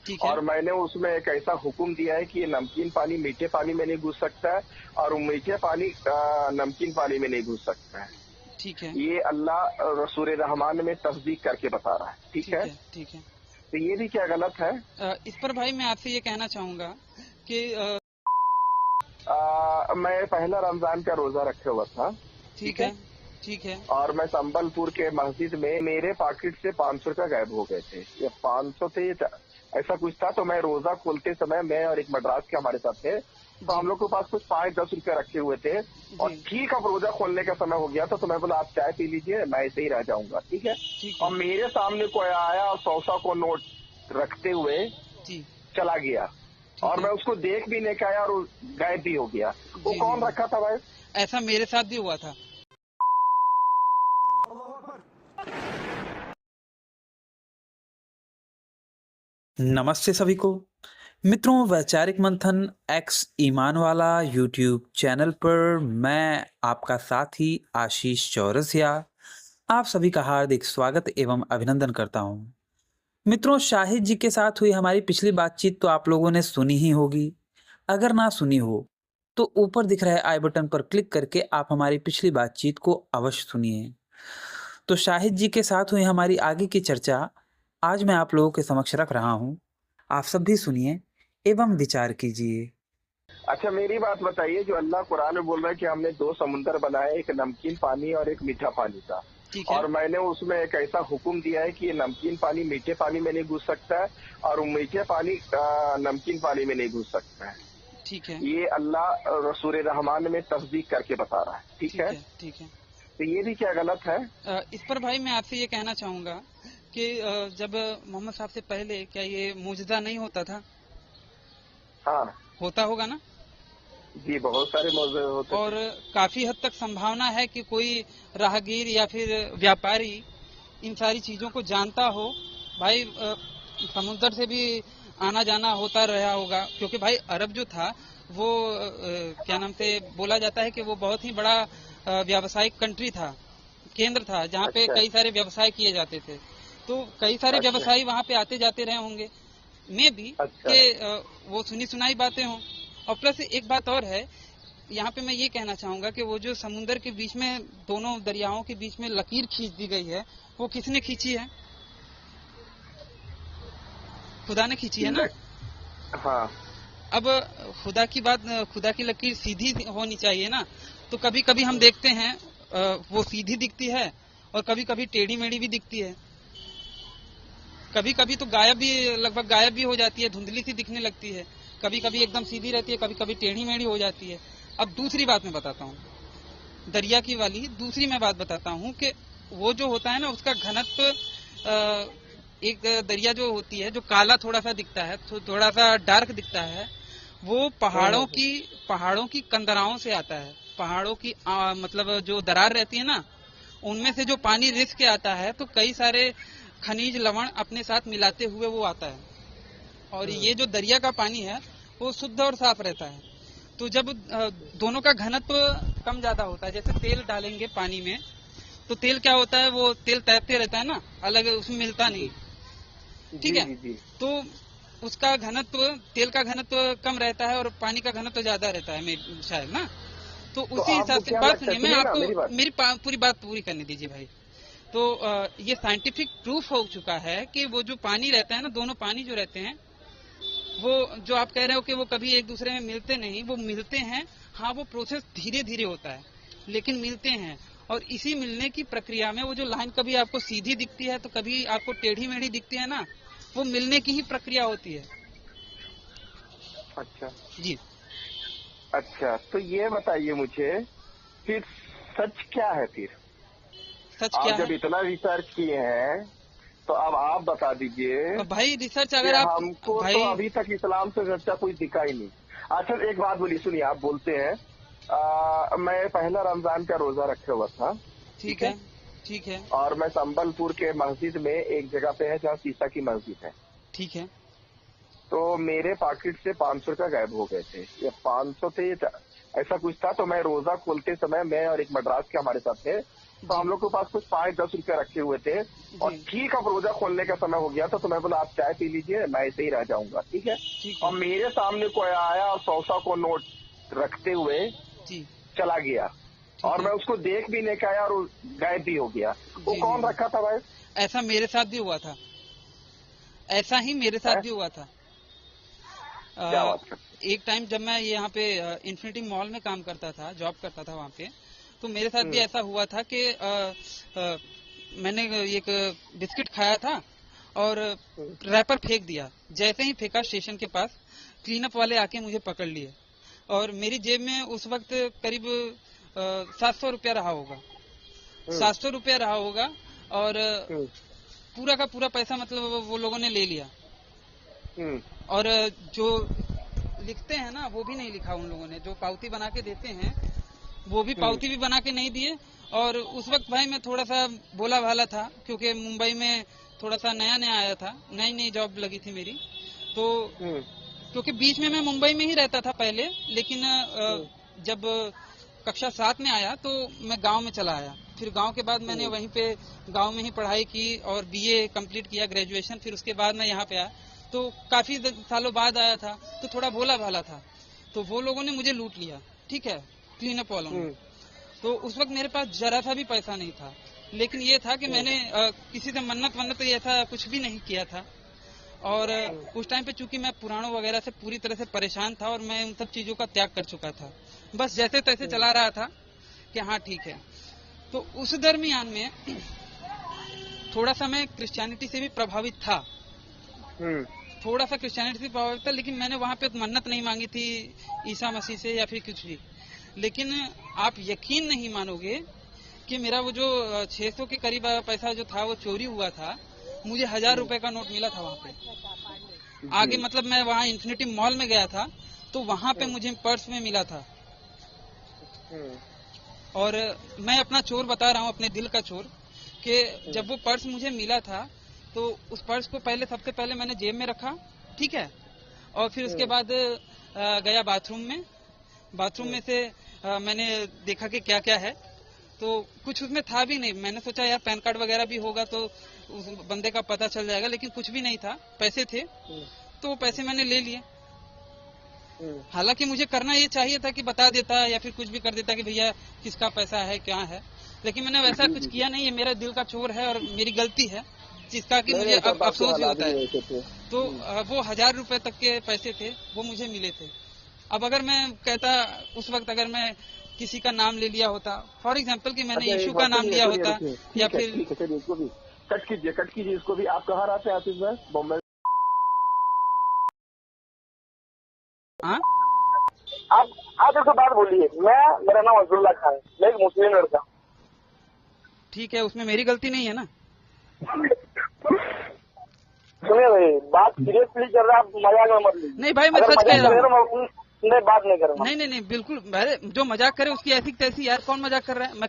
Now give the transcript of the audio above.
ठीक है। और मैंने उसमें एक ऐसा हुक्म दिया है कि ये नमकीन पानी मीठे पानी में नहीं घुस सकता है और मीठे पानी नमकीन पानी में नहीं घुस सकता है। ठीक है। ये अल्लाह सूरह रहमान में तस्दीक करके बता रहा है। ठीक है। ठीक है। तो ये भी क्या गलत है? इस पर भाई मैं आपसे ये कहना चाहूंगा कि मैं पहला रमजान का रोजा रखे हुआ था। ठीक है। ठीक है। और मैं संबलपुर के मस्जिद में मेरे पॉकेट से 500 रुपया गायब हो गए थे। ये 500 थे, ऐसा कुछ था। तो मैं रोजा खोलते समय मैं और एक मद्रास के हमारे साथ थे, तो हम लोग के पास कुछ 5-10 रुपया रखे हुए थे। और ठीक अब रोजा खोलने का समय हो गया था, तो मैं बोला आप चाय पी लीजिए, मैं ऐसे ही रह जाऊंगा। ठीक है। और मेरे सामने कोई आया और 100 को नोट रखते हुए चला गया और मैं उसको देख भी नहीं पाया और गायब भी हो गया। वो कौन रखा था भाई? ऐसा मेरे साथ भी हुआ था। नमस्ते सभी को मित्रों, वैचारिक मंथन एक्स ईमान वाला यूट्यूब चैनल पर मैं आपका साथी आशीष चौरसिया आप सभी का हार्दिक स्वागत एवं अभिनंदन करता हूं। मित्रों, शाहिद जी के साथ हुई हमारी पिछली बातचीत तो आप लोगों ने सुनी ही होगी। अगर ना सुनी हो तो ऊपर दिख रहे आई बटन पर क्लिक करके आप हमारी पिछली बातचीत को अवश्य सुनिए। तो शाहिद जी के साथ हुई हमारी आगे की चर्चा आज मैं आप लोगों के समक्ष रख रहा हूं। आप सब भी सुनिए एवं विचार कीजिए। अच्छा, मेरी बात बताइए, जो अल्लाह कुरान में बोल रहा है कि हमने 2 समुंदर बनाए, एक नमकीन पानी और एक मीठा पानी का। और मैंने उसमें एक ऐसा हुक्म दिया है कि ये नमकीन पानी मीठे पानी में नहीं घुस सकता है और मीठे पानी नमकीन पानी में नहीं घुस सकता है। ठीक है। ये अल्लाह सूरह रहमान में तस्दीक करके बता रहा है। ठीक है। ठीक है। तो ये भी क्या गलत है? इस पर भाई मैं आपसे ये कहना चाहूंगा कि जब मोहम्मद साहब से पहले क्या ये मुजदा नहीं होता था? हाँ, होता होगा ना जी, बहुत सारे मौजूद होते और काफी हद तक संभावना है कि कोई राहगीर या फिर व्यापारी इन सारी चीजों को जानता हो। भाई समुद्र से भी आना जाना होता रहा होगा, क्योंकि भाई अरब जो था वो क्या नाम से बोला जाता है कि वो बहुत ही बड़ा व्यावसायिक कंट्री था, केंद्र था, जहाँ पे कई सारे व्यवसाय किए जाते थे। तो कई सारे व्यवसायी वहाँ पे आते जाते रहे होंगे, मे भी कि वो सुनी सुनाई बातें हों। और प्लस एक बात और है, यहाँ पे मैं ये कहना चाहूंगा कि वो जो समुद्र के बीच में दोनों दरियाओं के बीच में लकीर खींच दी गई है, वो किसने खींची है? खुदा ने खींची है ना। हाँ। अब खुदा की बात, खुदा की लकीर सीधी होनी चाहिए ना। तो कभी कभी हम देखते हैं वो सीधी दिखती है और कभी कभी टेढ़ी मेढ़ी भी दिखती है। कभी कभी तो गायब भी, लगभग गायब भी हो जाती है, धुंधली सी दिखने लगती है। कभी कभी एकदम सीधी रहती है, कभी कभी टेढ़ी मेढ़ी हो जाती है। अब दूसरी बात मैं बताता हूँ, दरिया की वाली दूसरी मैं बात बताता हूँ कि वो जो होता है ना, उसका घनत्व, एक दरिया जो होती है जो काला थोड़ा सा दिखता है, तो थोड़ा सा डार्क दिखता है, वो पहाड़ों की कंदराओं से आता है। पहाड़ों की मतलब जो दरार रहती है ना, उनमें से जो पानी रिस के आता है, तो कई सारे खनिज लवण अपने साथ मिलाते हुए वो आता है। और ये जो दरिया का पानी है वो शुद्ध और साफ रहता है। तो जब दोनों का घनत्व कम ज्यादा होता है, जैसे तेल डालेंगे पानी में तो तेल क्या होता है, वो तेल तैरते रहता है ना, अलग उसमें मिलता नहीं। ठीक है। तो उसका घनत्व, तेल का घनत्व कम रहता है और पानी का घनत्व ज्यादा रहता है शायद ना। तो उसी हिसाब से बात सुनिए, मैं आपको मेरी पूरी बात पूरी करने दीजिए भाई। तो ये साइंटिफिक प्रूफ हो चुका है कि वो जो पानी रहता है ना, दोनों पानी जो रहते हैं, वो जो आप कह रहे हो कि वो कभी एक दूसरे में मिलते नहीं, वो मिलते हैं। हाँ, वो प्रोसेस धीरे धीरे होता है लेकिन मिलते हैं। और इसी मिलने की प्रक्रिया में वो जो लाइन कभी आपको सीधी दिखती है तो कभी आपको टेढ़ी मेढ़ी दिखती है ना, वो मिलने की ही प्रक्रिया होती है। अच्छा जी। अच्छा, तो ये बताइए मुझे, फिर सच क्या है? फिर सच आप क्या जब है? इतना रिसर्च किए हैं तो अब आप बता दीजिए। भाई रिसर्च अगर आप, हमको भाई तो अभी तक इस्लाम से सच्चा कोई दिखा ही नहीं। अच्छा, एक बात बोली, सुनिए, आप बोलते हैं मैं पहला रमजान का रोजा रखे हुआ था। ठीक है। ठीक है। और मैं संबलपुर के मस्जिद में एक जगह पे है जहाँ शीशा की मस्जिद है। ठीक है। तो मेरे पॉकेट से 500 रुपया गायब हो गए थे। ये 500 थे, ऐसा कुछ था। तो मैं रोजा खोलते समय मैं और एक मद्रास के हमारे साथ थे, तो हम लोग के पास कुछ 5-10 रुपया रखे हुए थे और ठीक अब रोजा खोलने का समय हो गया था, तो मैं बोला आप चाय पी लीजिए, मैं ऐसे ही रह जाऊंगा, ठीक है। और मेरे सामने कोई आया और 100 को नोट रखते हुए चला गया और मैं उसको देख भी नहीं पाया और गायब भी हो गया। वो कौन रखा था भाई? ऐसा मेरे साथ भी हुआ था, ऐसा ही मेरे साथ भी हुआ था। क्या बात है? एक टाइम जब मैं यहाँ पे इन्फिनिटी मॉल में काम करता था, जॉब करता था वहाँ पे, तो मेरे साथ भी ऐसा हुआ था कि मैंने एक बिस्किट खाया था और रैपर फेंक दिया। जैसे ही फेंका स्टेशन के पास, क्लीनअप वाले आके मुझे पकड़ लिए और मेरी जेब में उस वक्त करीब 700 रुपया रहा होगा, 700 रुपया रहा होगा और पूरा का पूरा पैसा मतलब वो लोगों ने ले लिया। और जो लिखते हैं ना वो भी नहीं लिखा उन लोगों ने, जो पावती बना के देते हैं वो भी पावती भी बना के नहीं दिए। और उस वक्त भाई मैं थोड़ा सा बोला भाला था, क्योंकि मुंबई में थोड़ा सा नया नया आया था, नई नई जॉब लगी थी मेरी, तो क्योंकि बीच में मैं मुंबई में ही रहता था पहले, लेकिन जब कक्षा 7 में आया तो मैं गांव में चला आया। फिर गांव के बाद मैंने वहीं पे गांव में ही पढ़ाई की और बीए कंप्लीट किया, ग्रेजुएशन। फिर उसके बाद मैं यहाँ पे आया, तो काफी सालों बाद आया था, तो थोड़ा भोला भाला था, तो वो लोगों ने मुझे लूट लिया, ठीक है, क्लीनअप वालों ने। तो उस वक्त मेरे पास जरा सा भी पैसा नहीं था, लेकिन ये था कि मैंने किसी से मन्नत ऐसा कुछ भी नहीं किया था। और उस टाइम पे चूंकि मैं पुराणों वगैरह से पूरी तरह से परेशान था और मैं उन सब चीजों का त्याग कर चुका था, बस जैसे तैसे चला रहा था कि हाँ ठीक है। तो उस दरमियान में थोड़ा सा मैं क्रिश्चियनिटी से भी प्रभावित था, थोड़ा सा क्रिश्चियनिटी से प्रभावित था, लेकिन मैंने वहां पे मन्नत नहीं मांगी थी ईसा मसीह से या फिर कुछ भी। लेकिन आप यकीन नहीं मानोगे कि मेरा वो जो 600 के करीब पैसा जो था वो चोरी हुआ था, मुझे 1000 रुपए का नोट मिला था वहाँ पे आगे। मतलब मैं वहाँ इन्फिनिटी मॉल में गया था तो वहाँ पे मुझे पर्स में मिला था। और मैं अपना चोर बता रहा हूँ, अपने दिल का चोर, कि जब वो पर्स मुझे मिला था तो उस पर्स को सबसे पहले मैंने जेब में रखा, ठीक है, और फिर उसके बाद गया बाथरूम में से मैंने देखा कि क्या क्या है, तो कुछ उसमें था भी नहीं। मैंने सोचा यार पैन कार्ड वगैरह भी होगा तो उस बंदे का पता चल जाएगा, लेकिन कुछ भी नहीं था, पैसे थे, तो पैसे मैंने ले लिए। हालांकि मुझे करना ये चाहिए था कि बता देता या फिर कुछ भी कर देता कि भैया किसका पैसा है क्या है, लेकिन मैंने वैसा कुछ किया नहीं। ये मेरा दिल का चोर है और मेरी गलती है, जिसका कि मुझे अब अफसोस भी होता है। तो वो 1000 रुपए तक के पैसे थे, वो मुझे मिले थे। अब अगर मैं कहता उस वक्त, अगर मैं किसी का नाम ले लिया होता, फॉर एग्जाम्पल कि मैंने यीशु का नाम लिया होता या फिर कट कीजिए इसको भी। आप कहाँ रहते हैं आतिश भाई? बॉम्बे? हाँ, आप एक बात बोलिए। मेरा नाम अब्दुल्ला खान है, मैं एक मुस्लिम लड़का। ठीक है, उसमें मेरी गलती नहीं है ना। सुनिए भाई, बात सीरियसली कर रहे हैं आप, मजाक में मत लीजिए। नहीं भाई, मैं सच कह रहा हूँ। मैं बात नहीं कर रहा। नहीं, बिल्कुल, जो मजाक करे उसकी ऐसी तैसी, यार कौन मजाक कर रहा है। मैं